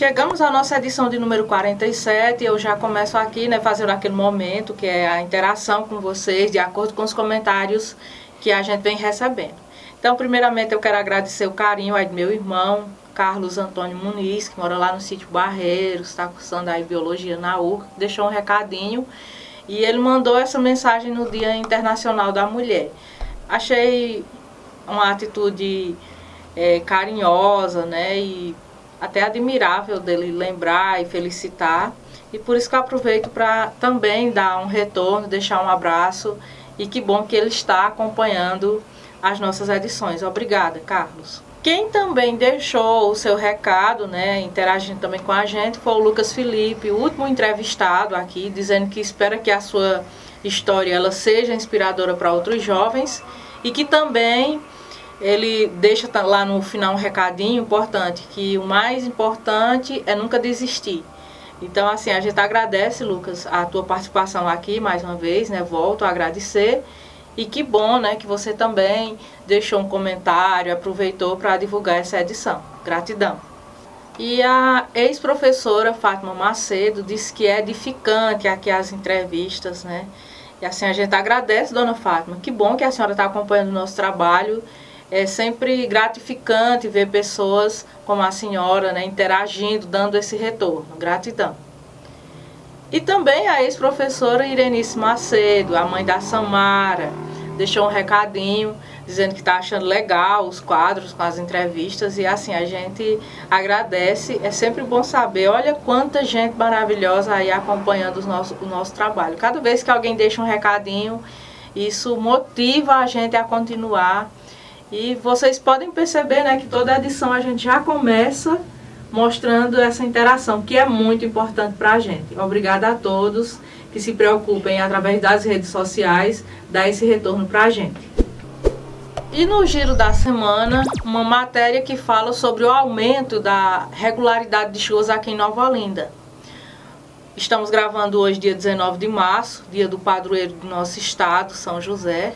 Chegamos à nossa edição de número 47 e eu já começo aqui, né, fazendo aquele momento que é a interação com vocês, de acordo com os comentários que a gente vem recebendo. Então, primeiramente, eu quero agradecer o carinho aí do meu irmão, Carlos Antônio Muniz, que mora lá no sítio Barreiros, está cursando aí Biologia na URC, deixou um recadinho e ele mandou essa mensagem no Dia Internacional da Mulher. Achei uma atitude carinhosa, né, e até admirável dele lembrar e felicitar, e por isso que eu aproveito para também dar um retorno, deixar um abraço, e que bom que ele está acompanhando as nossas edições. Obrigada, Carlos. Quem também deixou o seu recado, né, interagindo também com a gente, foi o Lucas Felipe, o último entrevistado aqui, dizendo que espera que a sua história ela seja inspiradora para outros jovens, e que também ele deixa lá no final um recadinho importante, que o mais importante é nunca desistir. Então, assim, a gente agradece, Lucas, a tua participação aqui mais uma vez, né? Volto a agradecer. E que bom, né, que você também deixou um comentário, aproveitou para divulgar essa edição. Gratidão. E a ex-professora Fátima Macedo disse que é edificante aqui as entrevistas, né? E assim, a gente agradece, dona Fátima. Que bom que a senhora está acompanhando o nosso trabalho. É sempre gratificante ver pessoas como a senhora, né, interagindo, dando esse retorno. Gratidão. E também a ex-professora Irenice Macedo, a mãe da Samara, deixou um recadinho dizendo que está achando legal os quadros com as entrevistas. E assim, a gente agradece. É sempre bom saber, olha quanta gente maravilhosa aí acompanhando o nosso trabalho. Cada vez que alguém deixa um recadinho, isso motiva a gente a continuar. E vocês podem perceber, né, que toda edição a gente já começa mostrando essa interação, que é muito importante para a gente. Obrigada a todos que se preocupem, através das redes sociais, dar esse retorno para a gente. E no giro da semana, uma matéria que fala sobre o aumento da regularidade de chuvas aqui em Nova Olinda. Estamos gravando hoje, dia 19 de março, dia do padroeiro do nosso estado, São José.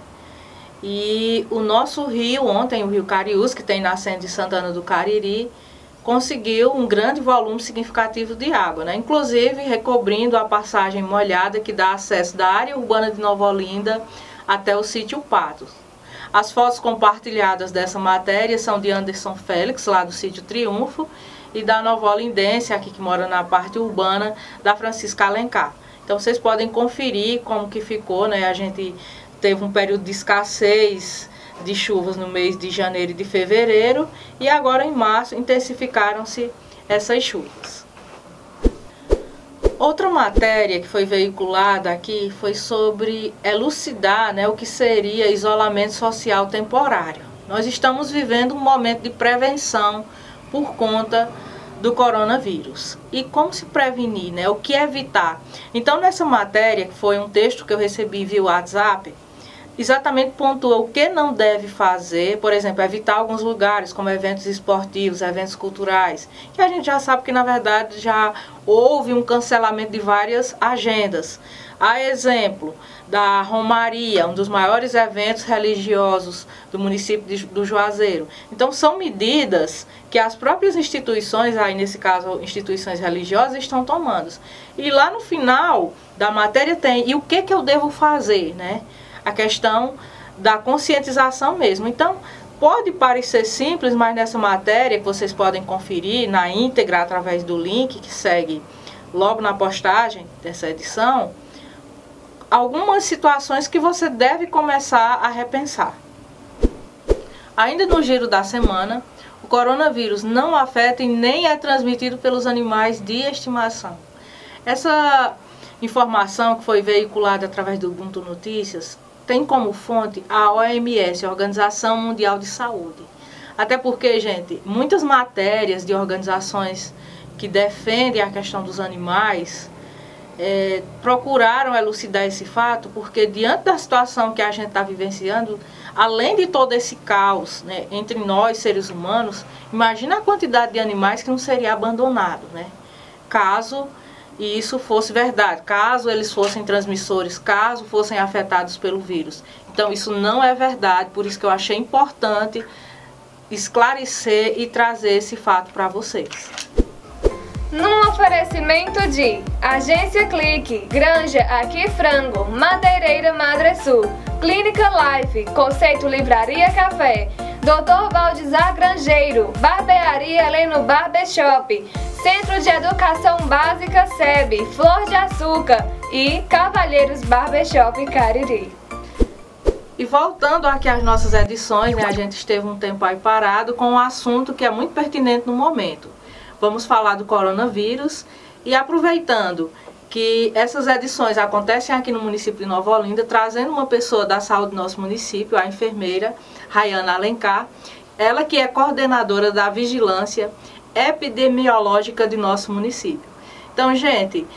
E o nosso rio, ontem, o rio Cariús, que tem nascente de Santana do Cariri, conseguiu um grande volume significativo de água, né? Inclusive recobrindo a passagem molhada que dá acesso da área urbana de Nova Olinda até o sítio Patos. As fotos compartilhadas dessa matéria são de Anderson Félix, lá do sítio Triunfo, e da nova olindense, aqui que mora na parte urbana, da Francisca Alencar. Então vocês podem conferir como que ficou, né? A gente teve um período de escassez de chuvas no mês de janeiro e de fevereiro, e agora em março intensificaram-se essas chuvas. Outra matéria que foi veiculada aqui foi sobre elucidar, né, o que seria isolamento social temporário. Nós estamos vivendo um momento de prevenção por conta do coronavírus. E como se prevenir, né? O que evitar? Então, nessa matéria, que foi um texto que eu recebi via WhatsApp, exatamente pontua o que não deve fazer, por exemplo, evitar alguns lugares, como eventos esportivos, eventos culturais, que a gente já sabe que, na verdade, já houve um cancelamento de várias agendas. A exemplo da Romaria, um dos maiores eventos religiosos do município do Juazeiro. Então, são medidas que as próprias instituições, aí nesse caso, instituições religiosas, estão tomando. E lá no final da matéria tem, e o que eu devo fazer, né? A questão da conscientização mesmo. Então, pode parecer simples, mas nessa matéria que vocês podem conferir na íntegra através do link que segue logo na postagem dessa edição, algumas situações que você deve começar a repensar. Ainda no giro da semana, o coronavírus não afeta e nem é transmitido pelos animais de estimação. Essa informação que foi veiculada através do Ubuntu Notícias tem como fonte a OMS, a Organização Mundial de Saúde. Até porque, gente, muitas matérias de organizações que defendem a questão dos animais procuraram elucidar esse fato, porque diante da situação que a gente está vivenciando, além de todo esse caos, né, entre nós, seres humanos, imagina a quantidade de animais que não seria abandonado, né? Caso isso fosse verdade, caso eles fossem transmissores, caso fossem afetados pelo vírus. Então isso não é verdade, por isso que eu achei importante esclarecer e trazer esse fato para vocês. Num oferecimento de Agência Clique, Granja Aqui Frango, Madeireira Madre Sul, Clínica Life, Conceito Livraria Café, Dr. Valdizar Grangeiro, Barbearia Heleno Barbershop, Centro de Educação Básica SEB, Flor de Açúcar e Cavalheiros Barbershop Cariri. E voltando aqui às nossas edições, né, a gente esteve um tempo aí parado com um assunto que é muito pertinente no momento. Vamos falar do coronavírus e aproveitando que essas edições acontecem aqui no município de Nova Olinda, trazendo uma pessoa da saúde do nosso município, a enfermeira Rayana Alencar, ela que é coordenadora da vigilância epidemiológica de nosso município. Então, gente,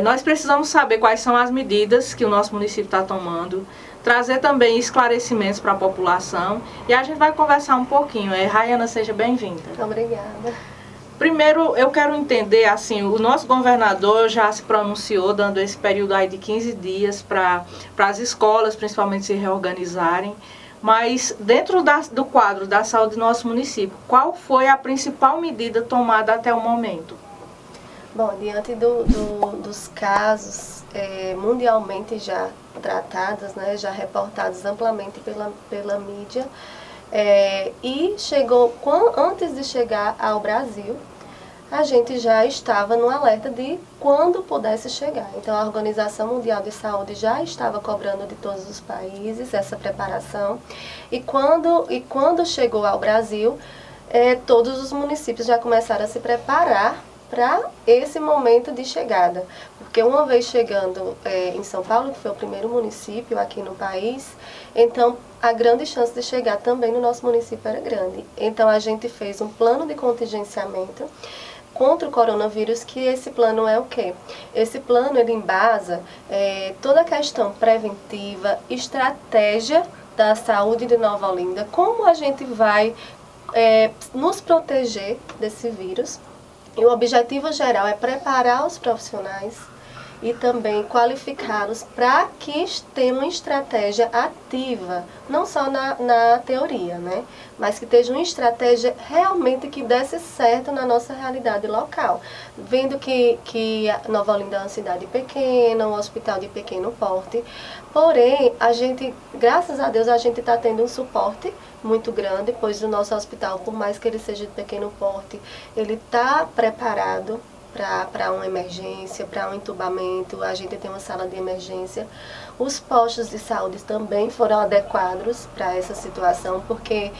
nós precisamos saber quais são as medidas que o nosso município está tomando, trazer também esclarecimentos para a população e a gente vai conversar um pouquinho. Rayana, seja bem-vinda. Obrigada. Primeiro, eu quero entender, assim, o nosso governador já se pronunciou, dando esse período aí de 15 dias para as escolas, principalmente, se reorganizarem. Mas, dentro do quadro da saúde do nosso município, qual foi a principal medida tomada até o momento? Bom, diante dos casos mundialmente já tratados, né, já reportados amplamente pela mídia, e chegou, antes de chegar ao Brasil, a gente já estava no alerta de quando pudesse chegar. Então, a Organização Mundial de Saúde já estava cobrando de todos os países essa preparação. E quando chegou ao Brasil, todos os municípios já começaram a se preparar para esse momento de chegada. Porque uma vez chegando em São Paulo, que foi o primeiro município aqui no país, então a grande chance de chegar também no nosso município era grande. Então a gente fez um plano de contingenciamento contra o coronavírus, que esse plano é o quê? Esse plano, ele embasa toda a questão preventiva, estratégia da saúde de Nova Olinda, como a gente vai nos proteger desse vírus. E o objetivo geral é preparar os profissionais e também qualificá-los para que tenham uma estratégia ativa, não só na teoria, né? Mas que esteja uma estratégia realmente que desse certo na nossa realidade local. Vendo que Nova Olinda é uma cidade pequena, um hospital de pequeno porte, porém, a gente, graças a Deus, a gente está tendo um suporte muito grande, pois o nosso hospital, por mais que ele seja de pequeno porte, ele está preparado para uma emergência, para um entubamento. A gente tem uma sala de emergência. Os postos de saúde também foram adequados para essa situação, porque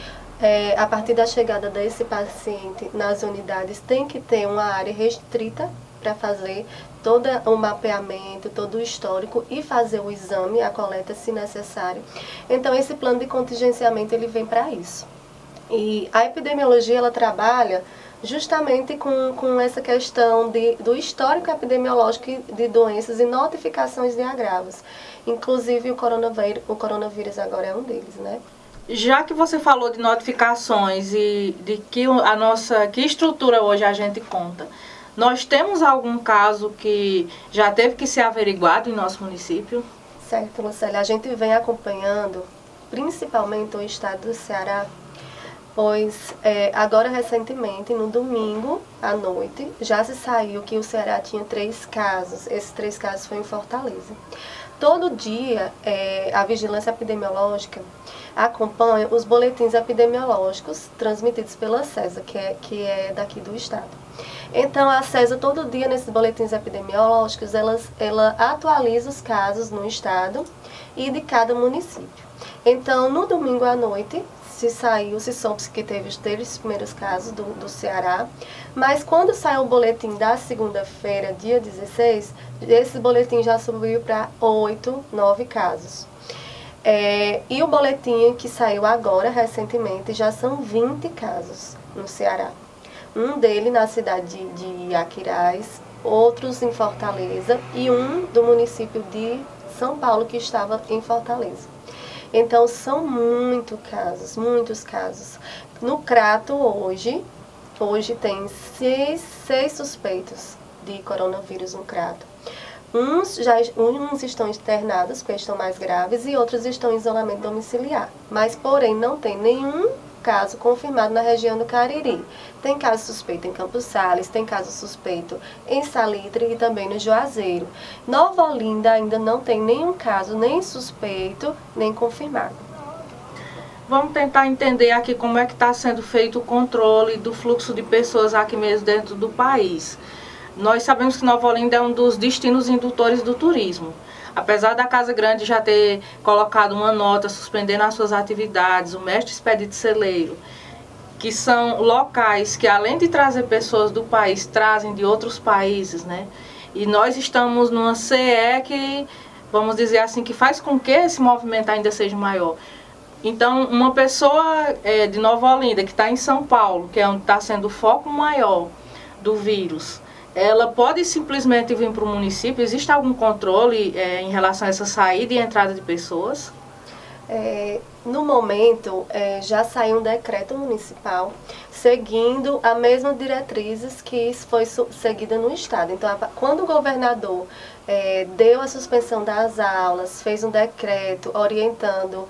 a partir da chegada desse paciente nas unidades tem que ter uma área restrita para fazer todo o mapeamento, todo o histórico e fazer o exame, a coleta se necessário. Então esse plano de contingenciamento ele vem para isso. E a epidemiologia ela trabalha justamente com essa questão do histórico epidemiológico de doenças e notificações de agravos. Inclusive o coronavírus agora é um deles, né? Já que você falou de notificações e de que estrutura hoje a gente conta, nós temos algum caso que já teve que ser averiguado em nosso município? Certo, Lucélia. A gente vem acompanhando principalmente o estado do Ceará, pois agora recentemente, no domingo à noite, já se saiu que o Ceará tinha 3 casos. Esses 3 casos foram em Fortaleza. Todo dia a vigilância epidemiológica acompanha os boletins epidemiológicos transmitidos pela CESA, que é daqui do estado. Então a CESA todo dia nesses boletins epidemiológicos ela atualiza os casos no estado e de cada município. Então no domingo à noite se soube que teve os 3 primeiros casos do Ceará, mas quando saiu o boletim da segunda-feira, dia 16, esse boletim já subiu para 8, 9 casos. E o boletim que saiu agora, recentemente, já são 20 casos no Ceará. Um deles na cidade de Aquiraz, outros em Fortaleza e um do município de São Paulo que estava em Fortaleza. Então são muitos casos. No Crato hoje tem 6 suspeitos de coronavírus no Crato. Uns estão internados, porque estão mais graves, e outros estão em isolamento domiciliar. Mas, porém, não tem nenhum caso confirmado na região do Cariri. Tem caso suspeito em Campos Sales, tem caso suspeito em Salitre e também no Juazeiro. Nova Olinda ainda não tem nenhum caso, nem suspeito, nem confirmado. Vamos tentar entender aqui como é que está sendo feito o controle do fluxo de pessoas aqui mesmo dentro do país. Nós sabemos que Nova Olinda é um dos destinos indutores do turismo. Apesar da Casa Grande já ter colocado uma nota suspendendo as suas atividades, o Mestre Expedito Celeiro, que são locais que, além de trazer pessoas do país, trazem de outros países, né? E nós estamos numa CE que, vamos dizer assim, que faz com que esse movimento ainda seja maior. Então, uma pessoa de Nova Olinda, que está em São Paulo, que é onde está sendo o foco maior do vírus, ela pode simplesmente vir para o município? Existe algum controle em relação a essa saída e entrada de pessoas? No momento, já saiu um decreto municipal seguindo as mesmas diretrizes que foi seguida no Estado. Então, quando o governador deu a suspensão das aulas, fez um decreto orientando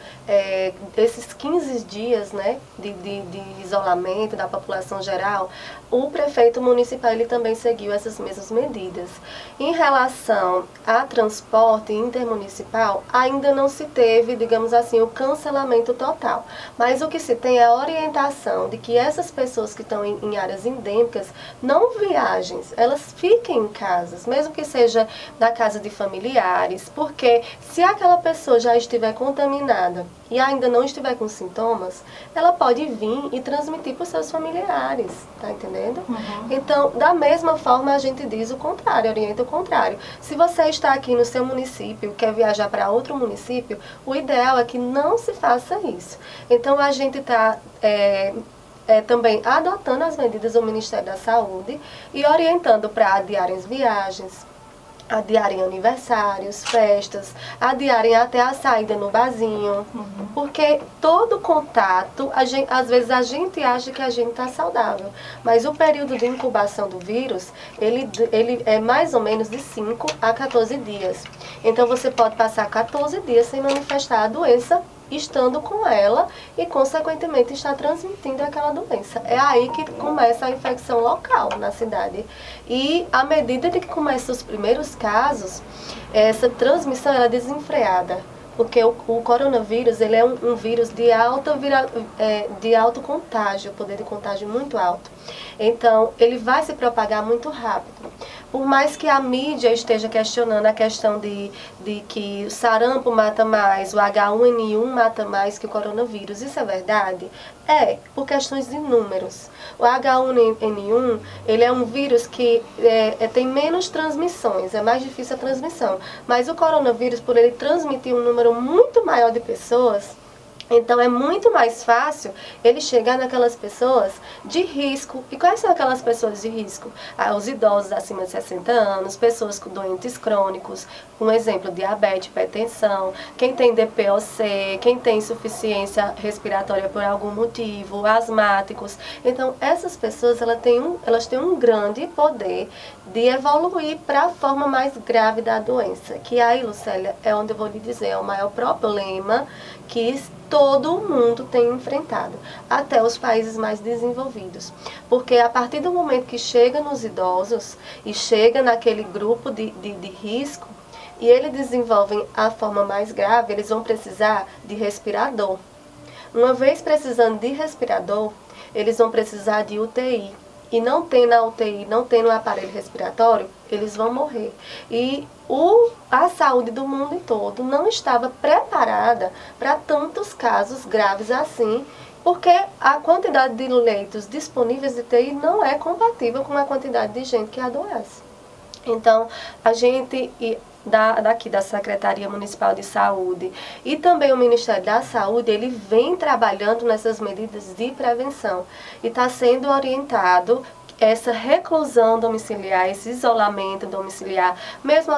esses 15 dias, né, de isolamento da população geral, o prefeito municipal ele também seguiu essas mesmas medidas. Em relação a transporte intermunicipal, ainda não se teve, digamos assim, o cancelamento total. Mas o que se tem é a orientação de que essas pessoas que estão em áreas endêmicas não viajem, elas fiquem em casas, mesmo que seja da casa de familiares, porque se aquela pessoa já estiver contaminada e ainda não estiver com sintomas, ela pode vir e transmitir para os seus familiares, tá entendendo? Uhum. Então, da mesma forma, a gente diz o contrário, orienta o contrário. Se você está aqui no seu município, quer viajar para outro município, o ideal é que não se faça isso. Então, a gente está também adotando as medidas do Ministério da Saúde e orientando para adiarem viagens, adiarem aniversários, festas, adiarem até a saída no barzinho, porque todo contato, às vezes a gente acha que a gente está saudável, mas o período de incubação do vírus, ele é mais ou menos de 5 a 14 dias. Então você pode passar 14 dias sem manifestar a doença, estando com ela e, consequentemente, está transmitindo aquela doença. É aí que começa a infecção local na cidade. E, à medida de que começam os primeiros casos, essa transmissão é desenfreada. Porque o coronavírus ele é um vírus de alto contágio, poder de contágio muito alto. Então, ele vai se propagar muito rápido. Por mais que a mídia esteja questionando a questão de que o sarampo mata mais, o H1N1 mata mais que o coronavírus, isso é verdade? Por questões de números. O H1N1 ele é um vírus que tem menos transmissões, é mais difícil a transmissão. Mas o coronavírus, por ele transmitir um número muito maior de pessoas, então é muito mais fácil ele chegar naquelas pessoas de risco. E quais são aquelas pessoas de risco? Os idosos acima de 60 anos, pessoas com doentes crônicos, um exemplo, diabetes, hipertensão, quem tem DPOC, quem tem insuficiência respiratória por algum motivo, asmáticos. Então essas pessoas elas têm um grande poder de evoluir para a forma mais grave da doença. Que aí, Lucélia, é onde eu vou lhe dizer, é o maior problema que todo mundo tem enfrentado, até os países mais desenvolvidos. Porque a partir do momento que chega nos idosos e chega naquele grupo de risco, e eles desenvolvem a forma mais grave, eles vão precisar de respirador. Uma vez precisando de respirador, eles vão precisar de UTI. E não tendo a UTI, não tendo o aparelho respiratório, eles vão morrer. E a saúde do mundo todo não estava preparada para tantos casos graves assim, porque a quantidade de leitos disponíveis de UTI não é compatível com a quantidade de gente que adoece. Então, a gente daqui da Secretaria Municipal de Saúde e também o Ministério da Saúde, ele vem trabalhando nessas medidas de prevenção e está sendo orientado essa reclusão domiciliar, esse isolamento domiciliar, mesmo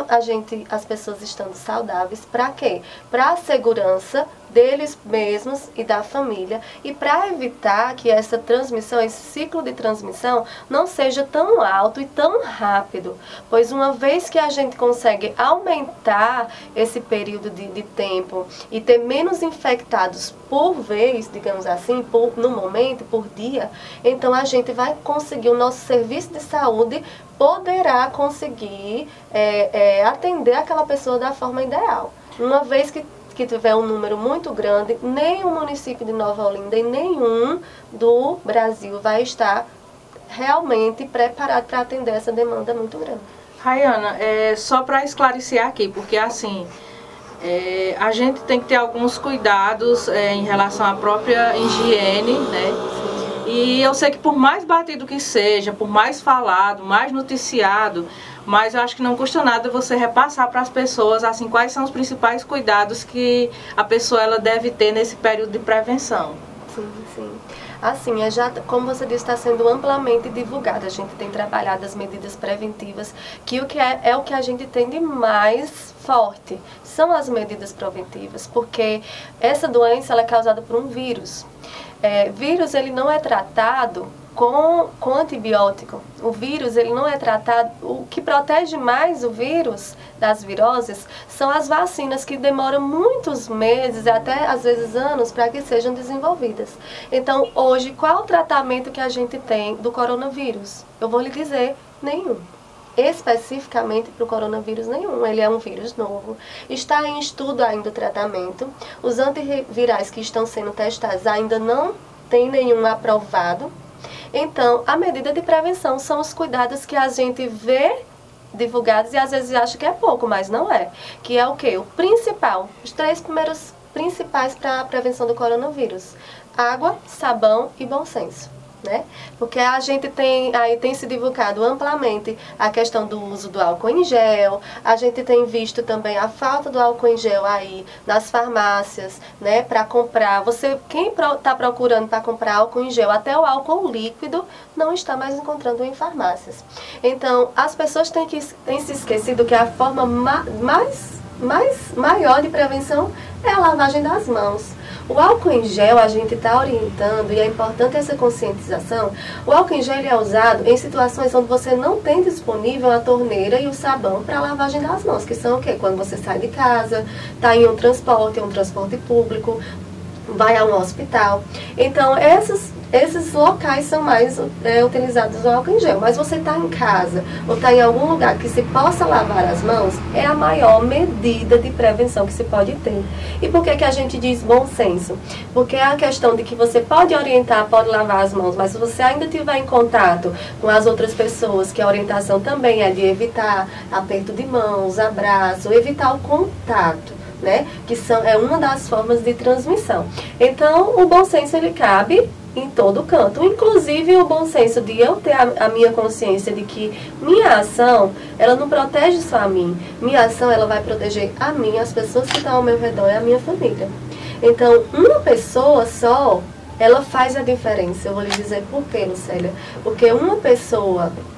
as pessoas estando saudáveis, para quê? Para a segurança deles mesmos e da família, e para evitar que essa transmissão, esse ciclo de transmissão não seja tão alto e tão rápido, pois uma vez que a gente consegue aumentar esse período de tempo e ter menos infectados por vez, digamos assim, no momento, por dia, então a gente vai conseguir, o nosso serviço de saúde poderá conseguir atender aquela pessoa da forma ideal. Uma vez que tiver um número muito grande, nem o município de Nova Olinda e nenhum do Brasil vai estar realmente preparado para atender essa demanda muito grande. Rayana, só para esclarecer aqui, porque assim, a gente tem que ter alguns cuidados em relação à própria higiene, né? E eu sei que por mais batido que seja, por mais falado, mais noticiado, mas eu acho que não custa nada você repassar para as pessoas assim quais são os principais cuidados que a pessoa ela deve ter nesse período de prevenção. Sim, sim. Assim, como você disse, está sendo amplamente divulgado. A gente tem trabalhado as medidas preventivas, que o que é o que a gente tem de mais forte, são as medidas preventivas, porque essa doença ela é causada por um vírus. Vírus ele não é tratado com antibiótico. O vírus ele não é tratado. O que protege mais o vírus das viroses são as vacinas, que demoram muitos meses, até às vezes anos, para que sejam desenvolvidas. Então, hoje, qual o tratamento que a gente tem do coronavírus? Eu vou lhe dizer, nenhum. Especificamente para o coronavírus, nenhum. Ele é um vírus novo. Está em estudo ainda o tratamento. Os antivirais que estão sendo testados ainda não tem nenhum aprovado. Então, a medida de prevenção são os cuidados que a gente vê divulgados e às vezes acha que é pouco, mas não é. Que é o quê? O principal, os 3 primeiros principais para a prevenção do coronavírus: água, sabão e bom senso. Né? Porque a gente tem se divulgado amplamente a questão do uso do álcool em gel, a gente tem visto também a falta do álcool em gel aí nas farmácias, né, para comprar. Quem está procurando para comprar álcool em gel, até o álcool líquido, não está mais encontrando em farmácias. Então, as pessoas têm se esquecido que a forma maior de prevenção é a lavagem das mãos. O álcool em gel a gente está orientando, e é importante essa conscientização. O álcool em gel ele é usado em situações onde você não tem disponível a torneira e o sabão para a lavagem das mãos, que são o quê? Quando você sai de casa, está em um transporte público, vai a um hospital. Então, esses locais são mais utilizados o álcool em gel. Mas você está em casa ou está em algum lugar que se possa lavar as mãos, é a maior medida de prevenção que se pode ter. E por que a gente diz bom senso? Porque é a questão de que você pode orientar, pode lavar as mãos, mas se você ainda estiver em contato com as outras pessoas, que a orientação também é de evitar aperto de mãos, abraço, evitar o contato, né? Que é uma das formas de transmissão. Então, o bom senso ele cabe em todo canto, inclusive o bom senso de eu ter a minha consciência de que minha ação, ela não protege só a mim, minha ação ela vai proteger a mim, as pessoas que estão ao meu redor e a minha família. Então, uma pessoa só, ela faz a diferença. Eu vou lhe dizer por quê, Lucélia. Porque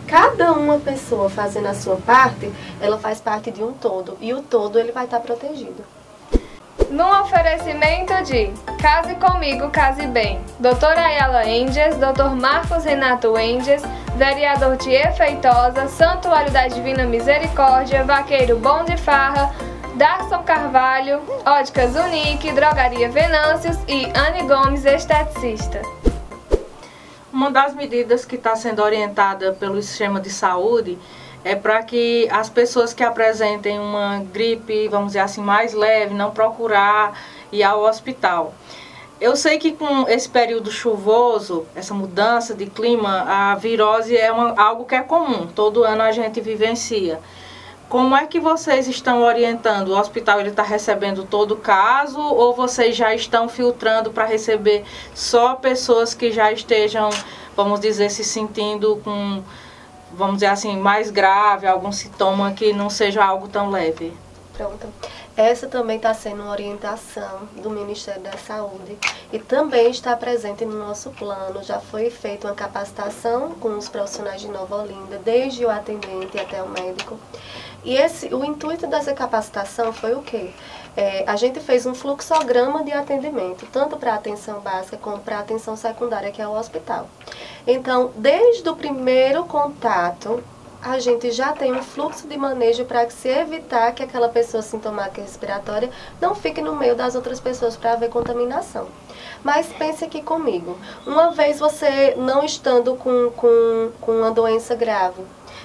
cada uma pessoa fazendo a sua parte, ela faz parte de um todo, e o todo ele vai estar protegido. Num oferecimento de Case Comigo, Case Bem, Doutora Ayala Enges, Dr. Marcos Renato Enges, Vereador Thier Feitosa, Santuário da Divina Misericórdia, Vaqueiro Bom de Farra, Darson Carvalho, Óticas Unique, Drogaria Venâncios e Anne Gomes, esteticista. Uma das medidas que está sendo orientada pelo sistema de saúde é para que as pessoas que apresentem uma gripe, vamos dizer assim, mais leve, não procurar ir ao hospital. Eu sei que com esse período chuvoso, essa mudança de clima, a virose é algo que é comum, todo ano a gente vivencia. Como é que vocês estão orientando? O hospital está recebendo todo o caso ou vocês já estão filtrando para receber só pessoas que já estejam, vamos dizer, se sentindo com, vamos dizer assim, mais grave, algum sintoma que não seja algo tão leve? Pronto. Essa também está sendo uma orientação do Ministério da Saúde e também está presente no nosso plano. Já foi feita uma capacitação com os profissionais de Nova Olinda, desde o atendente até o médico. E o intuito dessa capacitação foi o quê? a gente fez um fluxograma de atendimento, tanto para a atenção básica como para a atenção secundária, que é o hospital. Então, desde o primeiro contato, a gente já tem um fluxo de manejo para se evitar que aquela pessoa sintomática respiratória não fique no meio das outras pessoas para haver contaminação. Mas pense aqui comigo, uma vez você não estando com uma doença grave,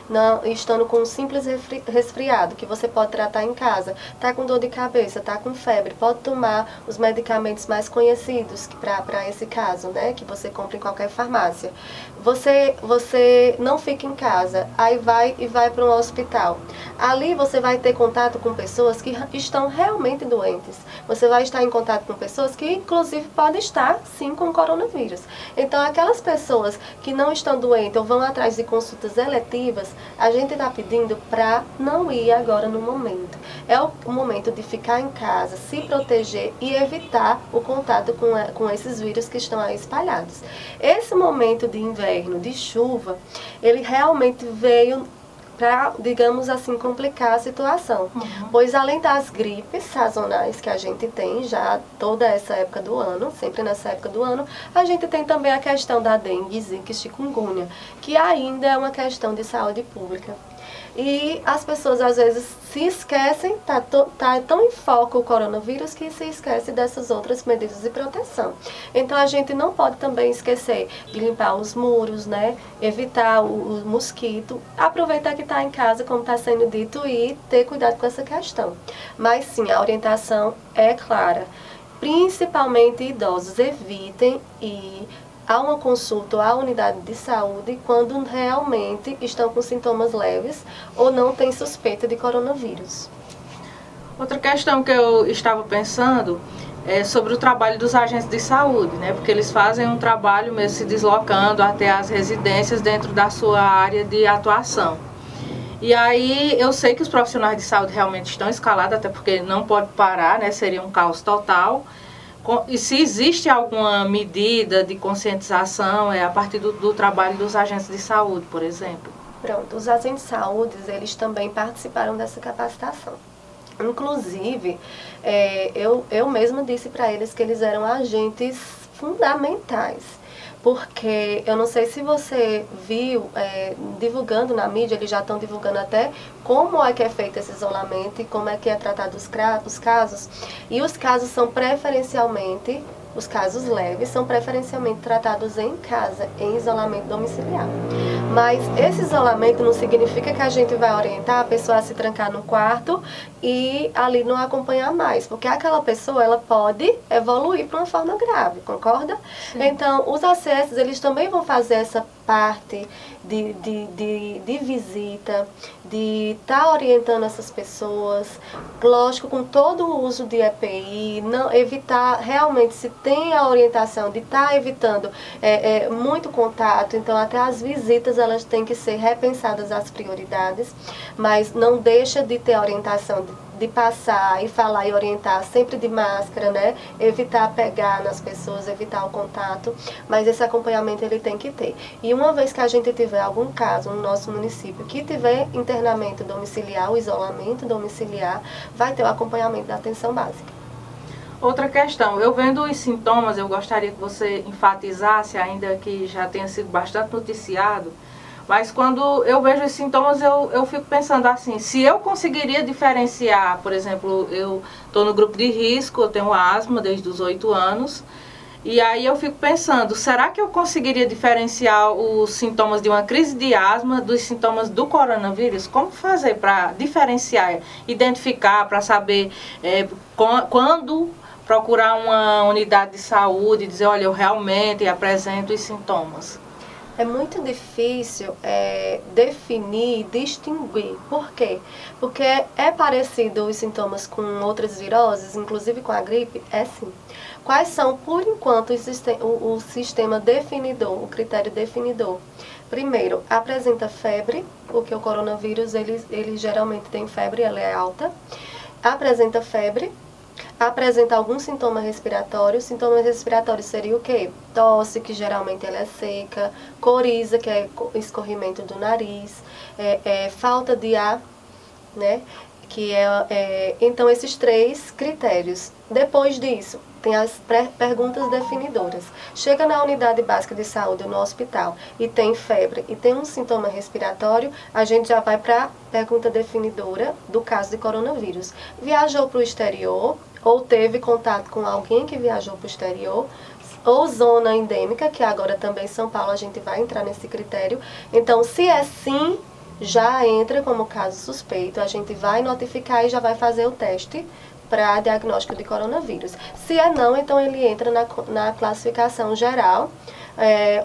não, estando com um simples resfriado, que você pode tratar em casa, está com dor de cabeça, está com febre, pode tomar os medicamentos mais conhecidos para esse caso, né, que você compra em qualquer farmácia. Você não fica em casa, aí vai para um hospital. Ali você vai ter contato com pessoas que estão realmente doentes. Você vai estar em contato com pessoas que, inclusive, podem estar, sim, com coronavírus. Então, aquelas pessoas que não estão doentes ou vão atrás de consultas eletivas, a gente está pedindo para não ir agora no momento. É o momento de ficar em casa, se proteger e evitar o contato com esses vírus que estão aí espalhados. Esse momento de inverno, de chuva, ele realmente veio para, digamos assim, complicar a situação. Pois além das gripes sazonais que a gente tem já toda essa época do ano, sempre nessa época do ano, a gente tem também a questão da dengue, zika e chikungunya, que ainda é uma questão de saúde pública. E as pessoas às vezes se esquecem, tá tão em foco o coronavírus que se esquece dessas outras medidas de proteção. Então a gente não pode também esquecer de limpar os muros, né? Evitar o mosquito, aproveitar que está em casa, como está sendo dito, e ter cuidado com essa questão. Mas sim, a orientação é clara. Principalmente idosos, evitem ir a uma consulta à unidade de saúde quando realmente estão com sintomas leves ou não tem suspeita de coronavírus. Outra questão que eu estava pensando é sobre o trabalho dos agentes de saúde, né? Porque eles fazem um trabalho mesmo se deslocando até as residências dentro da sua área de atuação. E aí eu sei que os profissionais de saúde realmente estão escalados, até porque não pode parar, né? Seria um caos total. E se existe alguma medida de conscientização a partir do trabalho dos agentes de saúde, por exemplo? Pronto, os agentes de saúde, eles também participaram dessa capacitação. Inclusive, eu mesma disse para eles que eles eram agentes fundamentais. Porque eu não sei se você viu, divulgando na mídia, eles já estão divulgando até como é que é feito esse isolamento e como é que é tratado os casos. E os casos são preferencialmente, os casos leves, são preferencialmente tratados em casa, em isolamento domiciliar. Mas esse isolamento não significa que a gente vai orientar a pessoa a se trancar no quarto e ali não acompanhar mais, porque aquela pessoa ela pode evoluir para uma forma grave, concorda? Sim. Então, os ACS, eles também vão fazer essa parte de visita, de estar orientando essas pessoas, lógico, com todo o uso de EPI, não, evitar realmente, se tem a orientação de estar evitando muito contato, então até as visitas elas têm que ser repensadas as prioridades, mas não deixa de ter a orientação de passar e falar e orientar sempre de máscara, né? Evitar pegar nas pessoas, evitar o contato, mas esse acompanhamento ele tem que ter. E uma vez que a gente tiver algum caso no nosso município que tiver internamento domiciliar, o isolamento domiciliar, vai ter o acompanhamento da atenção básica. Outra questão, eu vendo os sintomas, eu gostaria que você enfatizasse, ainda que já tenha sido bastante noticiado, mas quando eu vejo os sintomas, eu fico pensando assim, se eu conseguiria diferenciar, por exemplo, eu estou no grupo de risco, eu tenho asma desde os 8 anos, e aí eu fico pensando, será que eu conseguiria diferenciar os sintomas de uma crise de asma dos sintomas do coronavírus? Como fazer para diferenciar, identificar, para saber quando procurar uma unidade de saúde e dizer, olha, eu realmente apresento os sintomas? É muito difícil definir e distinguir. Por quê? Porque é parecido os sintomas com outras viroses, inclusive com a gripe? É sim. Quais são, por enquanto, o sistema definidor, o critério definidor? Primeiro, apresenta febre, porque o coronavírus, ele geralmente tem febre, ela é alta. Apresenta febre. Apresenta algum sintoma respiratório. Sintomas respiratórios seria o quê? Tosse, que geralmente ela é seca, coriza, que é escorrimento do nariz, falta de ar, né? Então, esses 3 critérios. Depois disso, tem as perguntas definidoras. Chega na unidade básica de saúde ou no hospital e tem febre e tem um sintoma respiratório, a gente já vai para a pergunta definidora do caso de coronavírus. Viajou para o exterior ou teve contato com alguém que viajou para o exterior, ou zona endêmica, que agora também São Paulo a gente vai entrar nesse critério. Então, se é sim, já entra como caso suspeito, a gente vai notificar e já vai fazer o teste para diagnóstico de coronavírus. Se é não, então ele entra na classificação geral,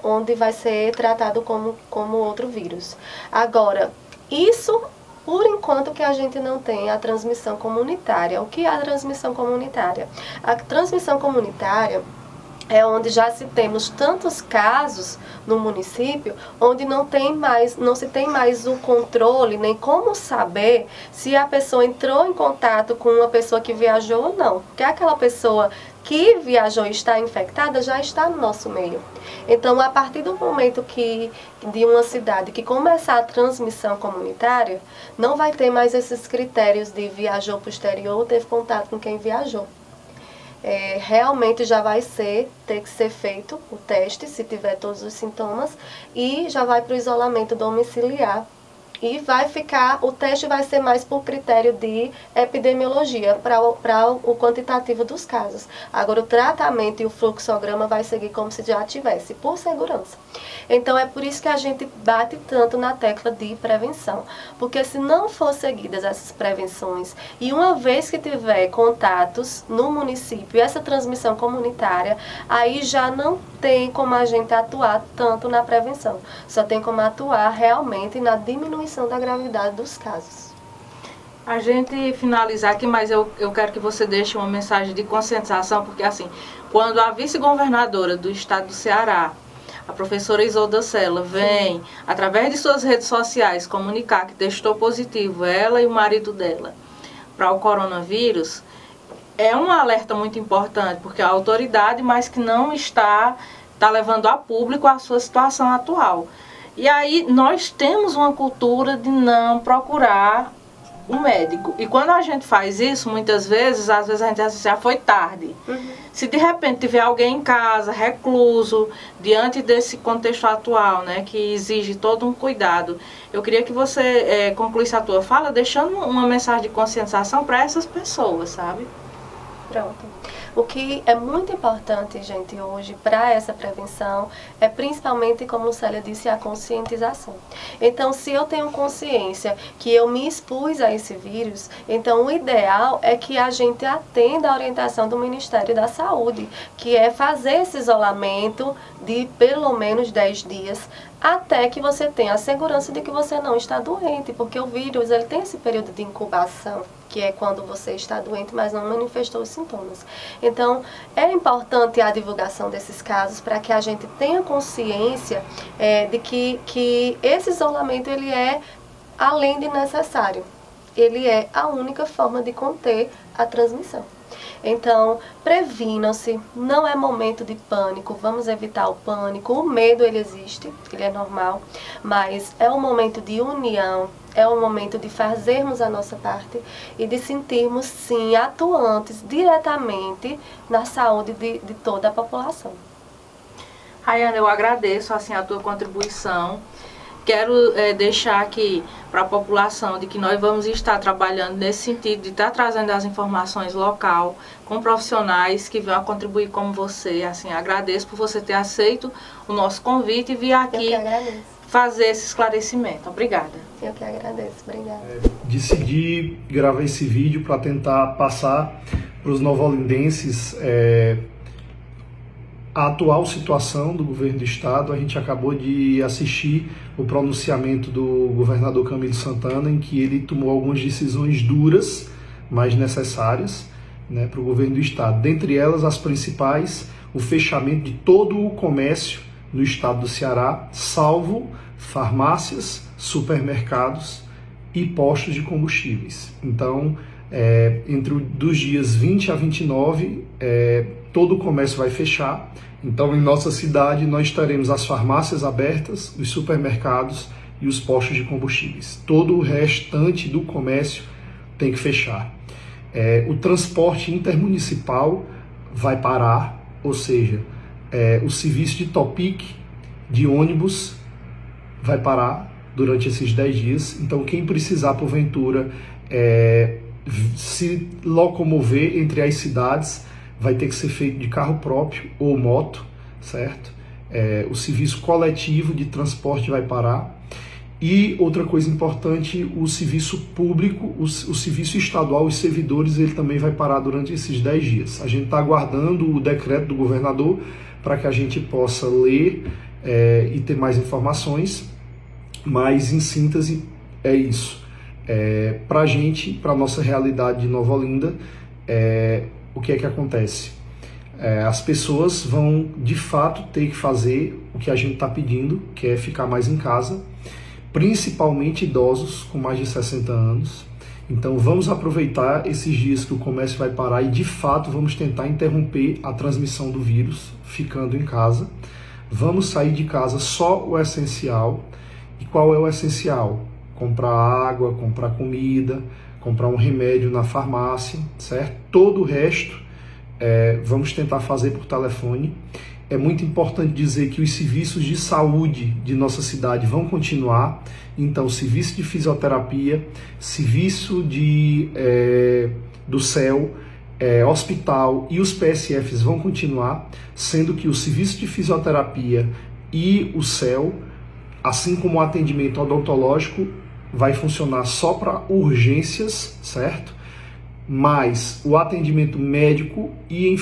onde vai ser tratado como outro vírus. Agora, isso por enquanto que a gente não tem a transmissão comunitária. O que é a transmissão comunitária? A transmissão comunitária é onde já se temos tantos casos no município, onde não se tem mais o controle, nem como saber se a pessoa entrou em contato com uma pessoa que viajou ou não. Porque aquela pessoa que viajou e está infectada já está no nosso meio. Então, a partir do momento de uma cidade que começar a transmissão comunitária, não vai ter mais esses critérios de viajou para o exterior ou teve contato com quem viajou. Realmente já vai ter que ser feito o teste, se tiver todos os sintomas, e já vai para o isolamento domiciliar. E o teste vai ser mais por critério de epidemiologia, para o quantitativo dos casos. Agora, o tratamento e o fluxograma vai seguir como se já tivesse, por segurança. Então, é por isso que a gente bate tanto na tecla de prevenção. Porque se não for seguidas essas prevenções, e uma vez que tiver contatos no município, essa transmissão comunitária, aí já não tem como a gente atuar tanto na prevenção. Só tem como atuar realmente na diminuição da gravidade dos casos. A gente finalizar aqui, mas eu quero que você deixe uma mensagem de conscientização, porque assim, quando a vice-governadora do estado do Ceará, a professora Isolda Sela, vem, através de suas redes sociais, comunicar que testou positivo ela e o marido dela para o coronavírus, é um alerta muito importante, porque a autoridade, mas que não está levando a público a sua situação atual. E aí nós temos uma cultura de não procurar um médico. E quando a gente faz isso, muitas vezes, às vezes a gente acha que já foi tarde. Se de repente tiver alguém em casa, recluso, diante desse contexto atual, né, que exige todo um cuidado, eu queria que você concluísse a tua fala deixando uma mensagem de conscientização para essas pessoas, sabe? Pronto. O que é muito importante, gente, hoje, para essa prevenção, é principalmente, como Célia disse, a conscientização. Então, se eu tenho consciência que eu me expus a esse vírus, então o ideal é que a gente atenda a orientação do Ministério da Saúde, que é fazer esse isolamento de pelo menos 10 dias, até que você tenha a segurança de que você não está doente, porque o vírus ele tem esse período de incubação, que é quando você está doente, mas não manifestou os sintomas. Então, é importante a divulgação desses casos para que a gente tenha consciência de que esse isolamento ele é além de necessário. Ele é a única forma de conter a transmissão. Então, previnam-se, não é momento de pânico, vamos evitar o pânico, o medo ele existe, ele é normal, mas é um momento de união, é um momento de fazermos a nossa parte e de sentirmos, sim, atuantes diretamente na saúde de toda a população. Rayana, eu agradeço assim, a tua contribuição. Quero deixar aqui para a população de que nós vamos estar trabalhando nesse sentido, de estar trazendo as informações local, com profissionais que venham a contribuir como você. Assim, agradeço por você ter aceito o nosso convite e vir aqui fazer esse esclarecimento. Obrigada. Eu que agradeço. Obrigada. Decidi gravar esse vídeo para tentar passar para os novolindenses a atual situação do governo do estado. A gente acabou de assistir o pronunciamento do governador Camilo Santana, em que ele tomou algumas decisões duras, mas necessárias, né, para o governo do estado. Dentre elas, as principais, o fechamento de todo o comércio no estado do Ceará, salvo farmácias, supermercados e postos de combustíveis. Então, dos dias 20 a 29, todo o comércio vai fechar. Então, em nossa cidade, nós teremos as farmácias abertas, os supermercados e os postos de combustíveis. Todo o restante do comércio tem que fechar. O transporte intermunicipal vai parar, ou seja, o serviço de Topic, de ônibus, vai parar durante esses 10 dias. Então, quem precisar, porventura, se locomover entre as cidades, vai ter que ser feito de carro próprio ou moto, certo? O serviço coletivo de transporte vai parar. E outra coisa importante, o serviço público, o serviço estadual, os servidores, ele também vai parar durante esses 10 dias. A gente está aguardando o decreto do governador para que a gente possa ler e ter mais informações, mas em síntese é isso. Para a gente, para a nossa realidade de Nova Olinda, o que é que acontece? As pessoas vão de fato ter que fazer o que a gente está pedindo, que é ficar mais em casa, principalmente idosos com mais de 60 anos. Então vamos aproveitar esses dias que o comércio vai parar e de fato vamos tentar interromper a transmissão do vírus ficando em casa. Vamos sair de casa só o essencial. E qual é o essencial? Comprar água, comprar comida, comprar um remédio na farmácia, certo? Todo o resto vamos tentar fazer por telefone. É muito importante dizer que os serviços de saúde de nossa cidade vão continuar. Então, serviço de fisioterapia, serviço do CEL, hospital e os PSFs vão continuar, sendo que o serviço de fisioterapia e o CEL, assim como o atendimento odontológico, vai funcionar só para urgências, certo? Mas o atendimento médico e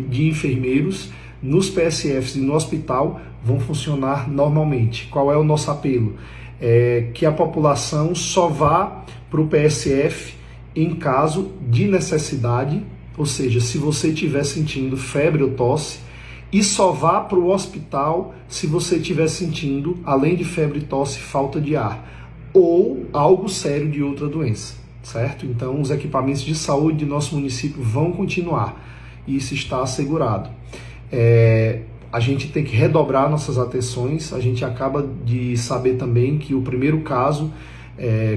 de enfermeiros nos PSFs e no hospital vão funcionar normalmente. Qual é o nosso apelo? Que a população só vá para o PSF em caso de necessidade, ou seja, se você estiver sentindo febre ou tosse, e só vá para o hospital se você estiver sentindo, além de febre e tosse, falta de ar, ou algo sério de outra doença, certo? Então, os equipamentos de saúde de nosso município vão continuar, e isso está assegurado. A gente tem que redobrar nossas atenções. A gente acaba de saber também que o primeiro caso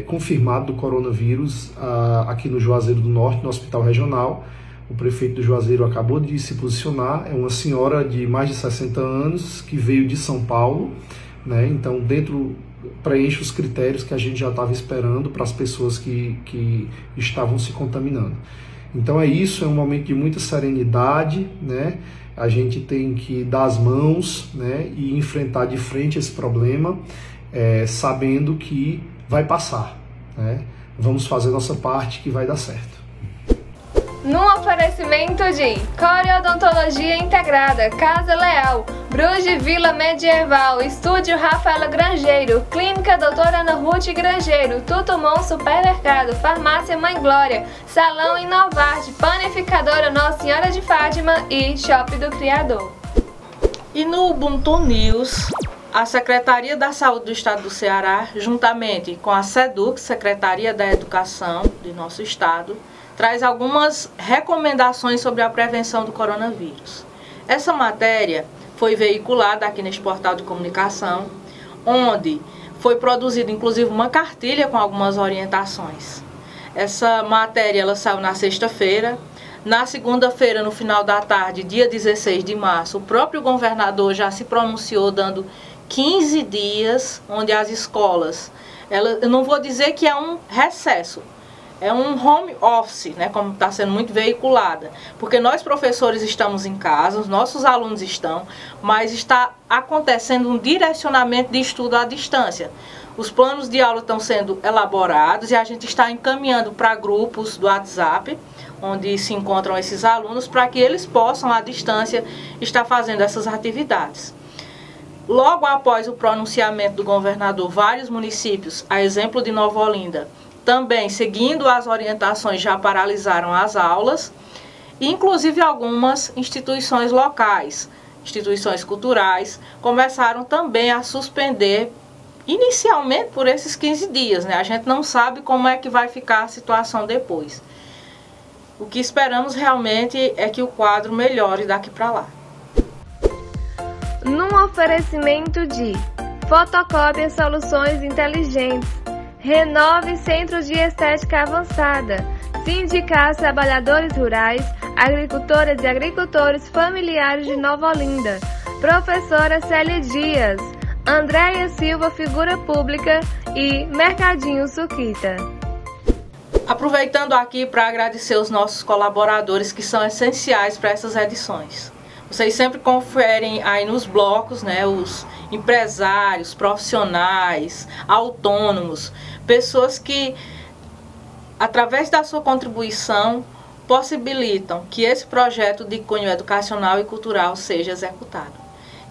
confirmado do coronavírus aqui no Juazeiro do Norte, no Hospital Regional, o prefeito do Juazeiro acabou de se posicionar. É uma senhora de mais de 60 anos que veio de São Paulo, né? Então preenche os critérios que a gente já estava esperando para as pessoas que estavam se contaminando. Então é isso, é um momento de muita serenidade, né? A gente tem que dar as mãos, né, e enfrentar de frente esse problema, sabendo que vai passar, né? Vamos fazer nossa parte que vai dar certo. Num oferecimento de Coreodontologia Integrada, Casa Leal, Bruges Vila Medieval, Estúdio Rafaela Grangeiro, Clínica Doutora Ana Ruth Grangeiro, Tutumon Supermercado, Farmácia Mãe Glória, Salão Inovarte, Panificadora Nossa Senhora de Fátima e Shopping do Criador. E no Ubuntu News, a Secretaria da Saúde do Estado do Ceará, juntamente com a SEDUC, Secretaria da Educação de nosso estado, traz algumas recomendações sobre a prevenção do coronavírus. Essa matéria foi veiculada aqui neste portal de comunicação, onde foi produzida inclusive uma cartilha com algumas orientações. Essa matéria ela saiu na sexta-feira. Na segunda-feira, no final da tarde, dia 16 de março, o próprio governador já se pronunciou dando 15 dias, onde as escolas, eu não vou dizer que é um recesso, é um home office, né, como está sendo muito veiculada, porque nós professores estamos em casa, os nossos alunos estão, mas está acontecendo um direcionamento de estudo à distância. Os planos de aula estão sendo elaborados e a gente está encaminhando para grupos do WhatsApp, onde se encontram esses alunos, para que eles possam, à distância, estar fazendo essas atividades. Logo após o pronunciamento do governador, vários municípios, a exemplo de Nova Olinda, também, seguindo as orientações, já paralisaram as aulas, e inclusive algumas instituições locais, instituições culturais, começaram também a suspender, inicialmente por esses 15 dias, né? A gente não sabe como é que vai ficar a situação depois. O que esperamos realmente é que o quadro melhore daqui para lá. Num oferecimento de Fotocópia Soluções Inteligentes, Renove Centro de Estética Avançada, Sindicatos Trabalhadores Rurais, Agricultoras e Agricultores Familiares de Nova Olinda, Professora Célia Dias, Andréia Silva, figura pública, e Mercadinho Suquita. Aproveitando aqui para agradecer os nossos colaboradores que são essenciais para essas edições. Vocês sempre conferem aí nos blocos, né, os empresários, profissionais, autônomos, pessoas que, através da sua contribuição, possibilitam que esse projeto de cunho educacional e cultural seja executado.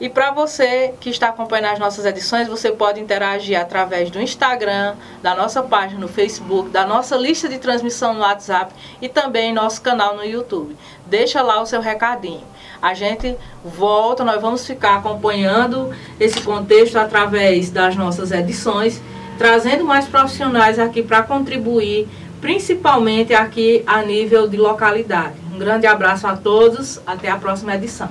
E para você que está acompanhando as nossas edições, você pode interagir através do Instagram, da nossa página no Facebook, da nossa lista de transmissão no WhatsApp e também nosso canal no YouTube. Deixa lá o seu recadinho. A gente volta, nós vamos ficar acompanhando esse contexto através das nossas edições, trazendo mais profissionais aqui para contribuir, principalmente aqui a nível de localidade. Um grande abraço a todos, até a próxima edição.